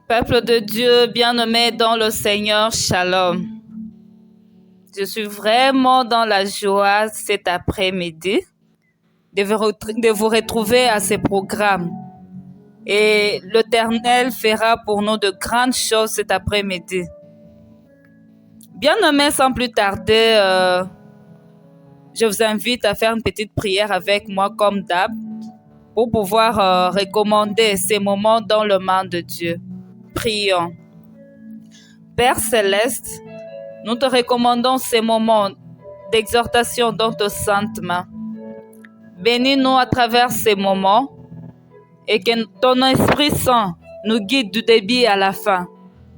Peuple de Dieu, bien-aimé dans le Seigneur, Shalom. Je suis vraiment dans la joie cet après-midi de vous retrouver à ce programme. Et l'Éternel fera pour nous de grandes choses cet après-midi. Bien-aimé, sans plus tarder, je vous invite à faire une petite prière avec moi comme d'hab pour pouvoir recommander ces moments dans le main de Dieu. Prions. Père Céleste, nous te recommandons ces moments d'exhortation dans tes saintes mains. Bénis-nous à travers ces moments et que ton Esprit Saint nous guide du début à la fin.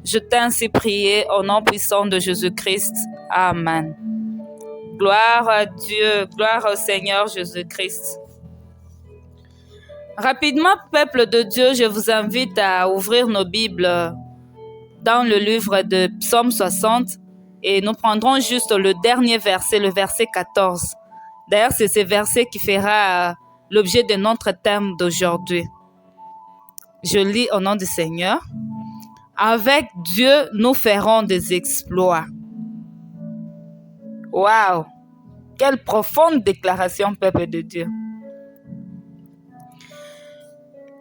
Je t'ai ainsi prié au nom puissant de Jésus-Christ. Amen. Gloire à Dieu, gloire au Seigneur Jésus-Christ. Rapidement, peuple de Dieu, je vous invite à ouvrir nos Bibles dans le livre de Psaume 60 et nous prendrons juste le dernier verset, le verset 14. D'ailleurs, c'est ce verset qui fera l'objet de notre thème d'aujourd'hui. Je lis au nom du Seigneur. Avec Dieu, nous ferons des exploits. Waouh! Quelle profonde déclaration, peuple de Dieu.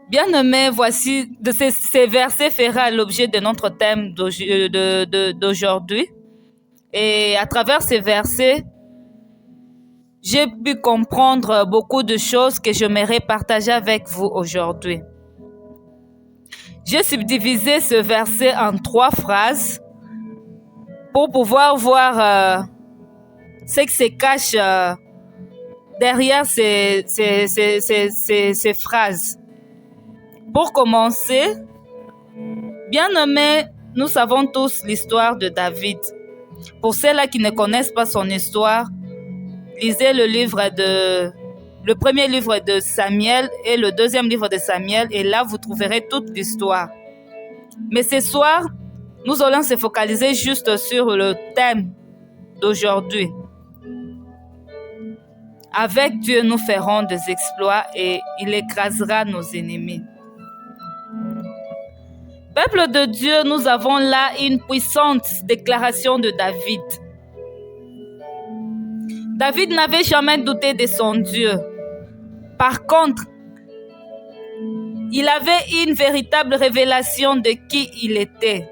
Bien-aimés, voici, ces versets fera l'objet de notre thème d'aujourd'hui. Et à travers ces versets, j'ai pu comprendre beaucoup de choses que j'aimerais partager avec vous aujourd'hui. J'ai subdivisé ce verset en 3 phrases pour pouvoir voir ce qui se cache derrière ces phrases. Pour commencer, bien-aimés, nous savons tous l'histoire de David. Pour ceux-là qui ne connaissent pas son histoire, lisez le premier livre de Samuel et le deuxième livre de Samuel, et là vous trouverez toute l'histoire. Mais ce soir, nous allons se focaliser juste sur le thème d'aujourd'hui. Avec Dieu, nous ferons des exploits et il écrasera nos ennemis. Peuple de Dieu, nous avons là une puissante déclaration de David. David n'avait jamais douté de son Dieu. Par contre, il avait une véritable révélation de qui il était.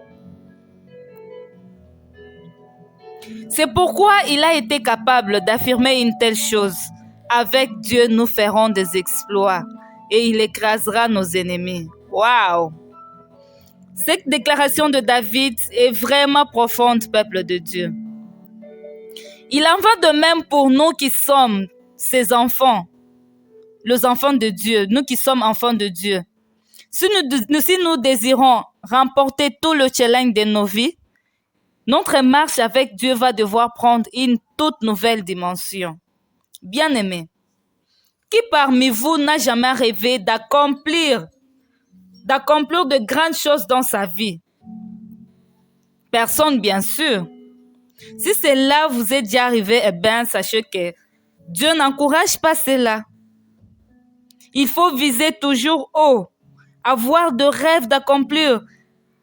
C'est pourquoi il a été capable d'affirmer une telle chose. Avec Dieu, nous ferons des exploits et il écrasera nos ennemis. Waouh! Cette déclaration de David est vraiment profonde, peuple de Dieu. Il en va de même pour nous qui sommes ses enfants, les enfants de Dieu, nous qui sommes enfants de Dieu. Si nous désirons remporter tout le challenge de nos vies, notre marche avec Dieu va devoir prendre une toute nouvelle dimension. Bien-aimés, qui parmi vous n'a jamais rêvé d'accomplir de grandes choses dans sa vie? Personne, bien sûr. Si c'est là vous êtes déjà arrivé, eh bien, sachez que Dieu n'encourage pas cela. Il faut viser toujours haut, avoir de rêves d'accomplir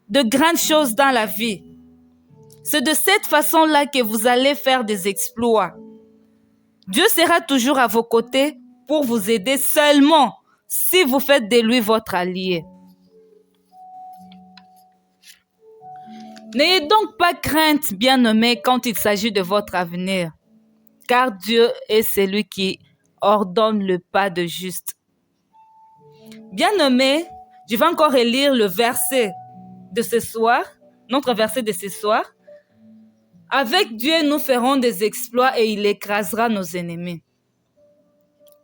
de grandes choses dans la vie. C'est de cette façon-là que vous allez faire des exploits. Dieu sera toujours à vos côtés pour vous aider seulement si vous faites de lui votre allié. N'ayez donc pas crainte, bien-aimés, quand il s'agit de votre avenir, car Dieu est celui qui ordonne le pas de juste. Bien-aimés, je vais encore relire le verset de ce soir, notre verset de ce soir. Avec Dieu, nous ferons des exploits et il écrasera nos ennemis.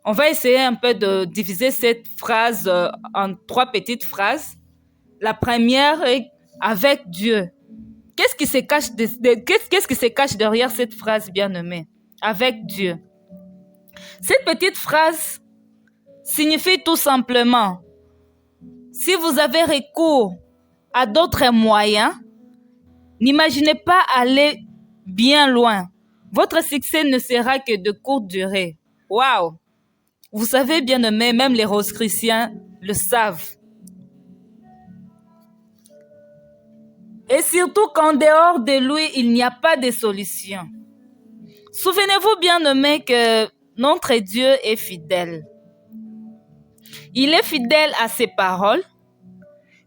On va essayer un peu de diviser cette phrase en 3 petites phrases. La première est avec Dieu. Qu'est-ce qui se cache derrière cette phrase, bien-aimée? Avec Dieu. Cette petite phrase signifie tout simplement, si vous avez recours à d'autres moyens, N'imaginez pas aller bien loin. Votre succès ne sera que de courte durée. Waouh! Vous savez, bien-aimés, même les roses chrétiens le savent. Et surtout qu'en dehors de lui, il n'y a pas de solution. Souvenez-vous, bien-aimés, que notre Dieu est fidèle. Il est fidèle à ses paroles,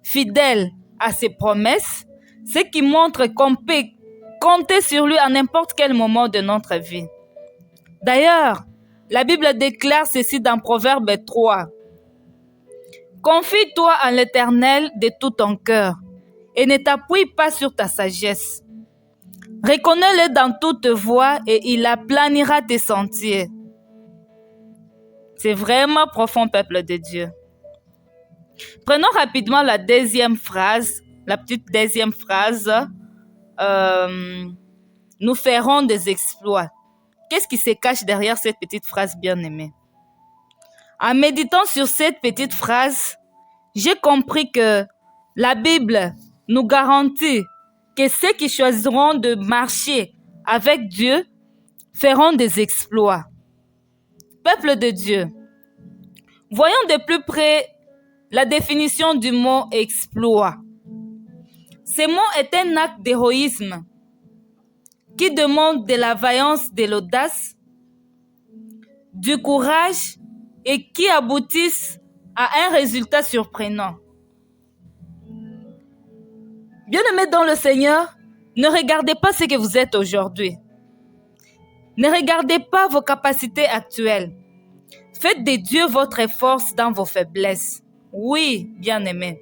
fidèle à ses promesses, ce qui montre qu'on peut compter sur lui à n'importe quel moment de notre vie. D'ailleurs, la Bible déclare ceci dans Proverbe 3. Confie-toi en l'Éternel de tout ton cœur et ne t'appuie pas sur ta sagesse. Reconnais-le dans toute voie et il aplanira tes sentiers. C'est vraiment profond, peuple de Dieu. Prenons rapidement la deuxième phrase, la petite deuxième phrase. Nous ferons des exploits. Qu'est-ce qui se cache derrière cette petite phrase bien-aimée? En méditant sur cette petite phrase, j'ai compris que la Bible nous garantit que ceux qui choisiront de marcher avec Dieu feront des exploits. Peuple de Dieu, voyons de plus près la définition du mot exploit. Ce mot est un acte d'héroïsme qui demande de la vaillance, de l'audace, du courage et qui aboutissent à un résultat surprenant. Bien-aimés dans le Seigneur, ne regardez pas ce que vous êtes aujourd'hui. Ne regardez pas vos capacités actuelles. Faites de Dieu votre force dans vos faiblesses. Oui, bien-aimés.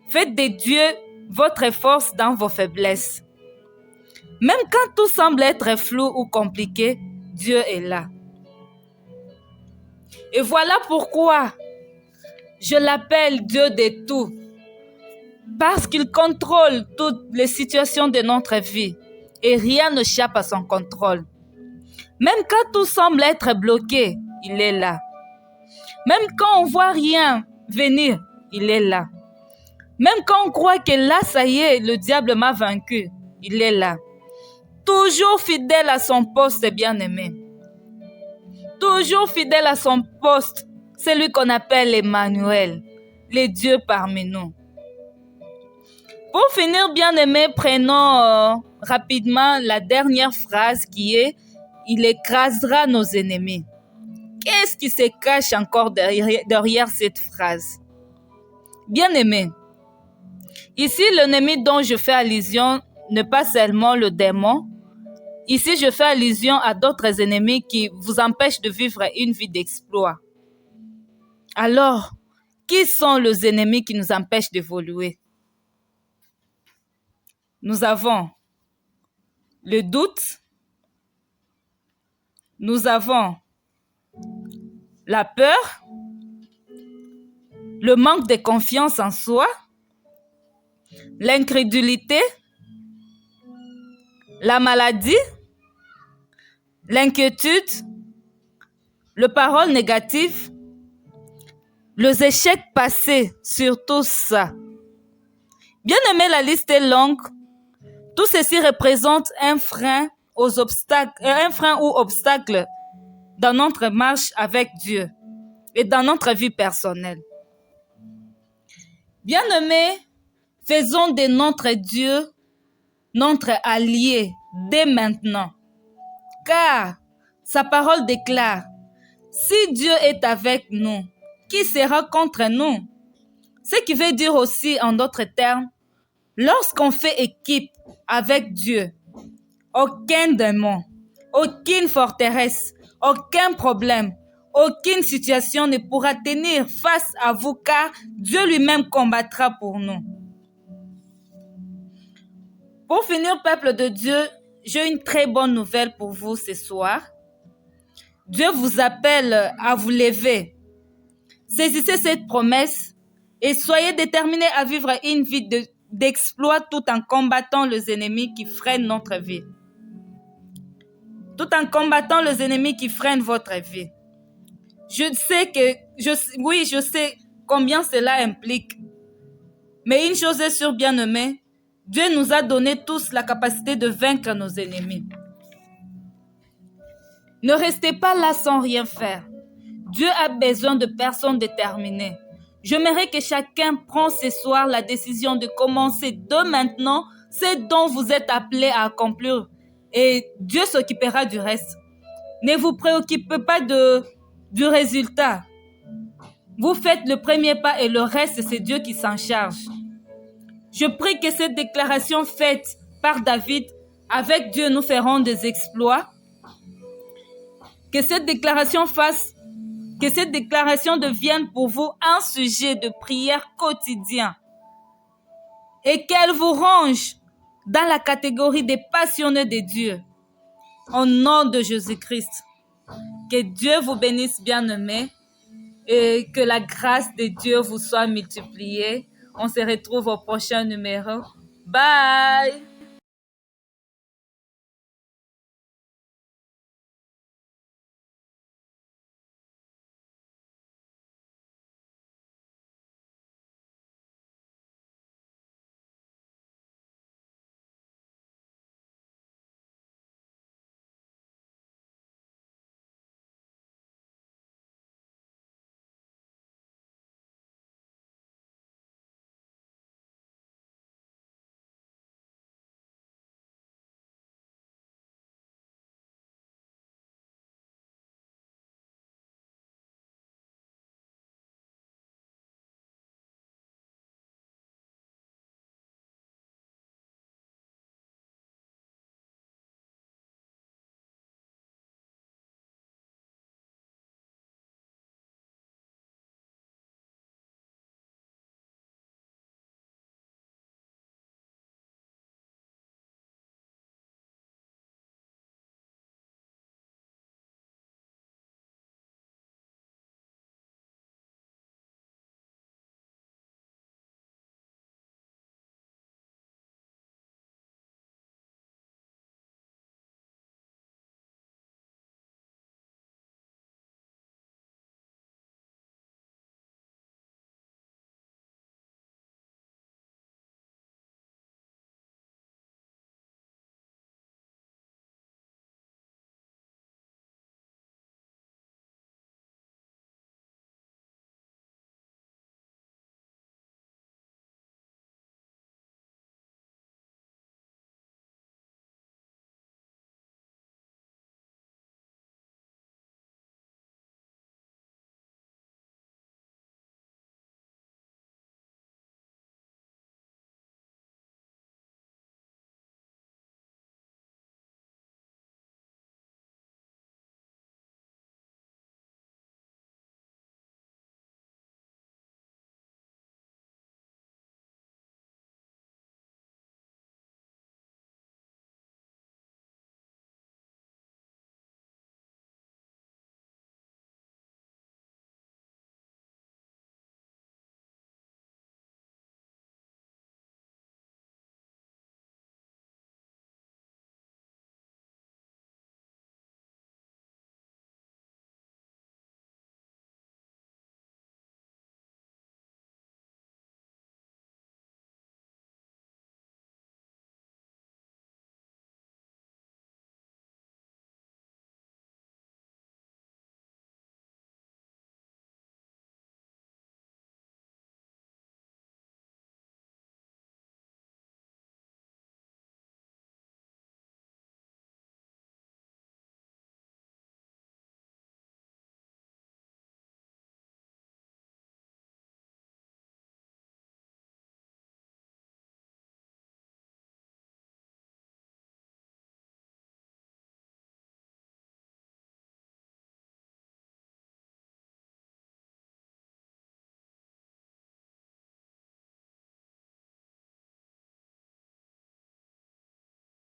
Faites de Dieu votre force dans vos faiblesses. Même quand tout semble être flou ou compliqué, Dieu est là. Et voilà pourquoi je l'appelle Dieu de tout. Parce qu'il contrôle toutes les situations de notre vie et rien n'échappe à son contrôle. Même quand tout semble être bloqué, il est là. Même quand on voit rien venir, il est là. Même quand on croit que là, ça y est, le diable m'a vaincu, il est là. Toujours fidèle à son poste, bien-aimé. Toujours fidèle à son poste, c'est lui qu'on appelle Emmanuel, le Dieu parmi nous. Pour finir, bien-aimé, prenons rapidement la dernière phrase qui est « Il écrasera nos ennemis ». Qu'est-ce qui se cache encore derrière cette phrase? Bien-aimé, ici l'ennemi dont je fais allusion n'est pas seulement le démon. Ici, je fais allusion à d'autres ennemis qui vous empêchent de vivre une vie d'exploit. Alors, qui sont les ennemis qui nous empêchent d'évoluer? Nous avons le doute, nous avons la peur, le manque de confiance en soi, l'incrédulité, la maladie, l'inquiétude, les paroles négatives, les échecs passés, surtout ça. Bien aimé, la liste est longue. Tout ceci représente un frein aux obstacles, un frein ou obstacle dans notre marche avec Dieu et dans notre vie personnelle. Bien aimé, faisons de notre Dieu notre allié dès maintenant. Car sa parole déclare, si Dieu est avec nous, qui sera contre nous? Ce qui veut dire aussi, en d'autres termes, lorsqu'on fait équipe avec Dieu, aucun démon, aucune forteresse, aucun problème, aucune situation ne pourra tenir face à vous car Dieu lui-même combattra pour nous. Pour finir, peuple de Dieu, j'ai une très bonne nouvelle pour vous ce soir. Dieu vous appelle à vous lever. Saisissez cette promesse et soyez déterminés à vivre une vie d'exploit tout en combattant les ennemis qui freinent notre vie. Tout en combattant les ennemis qui freinent votre vie. Je sais combien cela implique. Mais une chose est sûre, bien-aimé, Dieu nous a donné tous la capacité de vaincre nos ennemis. Ne restez pas là sans rien faire. Dieu a besoin de personnes déterminées. J'aimerais que chacun prenne ce soir la décision de commencer de maintenant ce dont vous êtes appelés à accomplir. Et Dieu s'occupera du reste. Ne vous préoccupez pas du résultat. Vous faites le premier pas et le reste, c'est Dieu qui s'en charge. Je prie que cette déclaration faite par David, avec Dieu nous ferons des exploits, que cette déclaration devienne pour vous un sujet de prière quotidien et qu'elle vous range dans la catégorie des passionnés de Dieu. Au nom de Jésus-Christ, que Dieu vous bénisse, bien-aimés, et que la grâce de Dieu vous soit multipliée. On se retrouve au prochain numéro. Bye!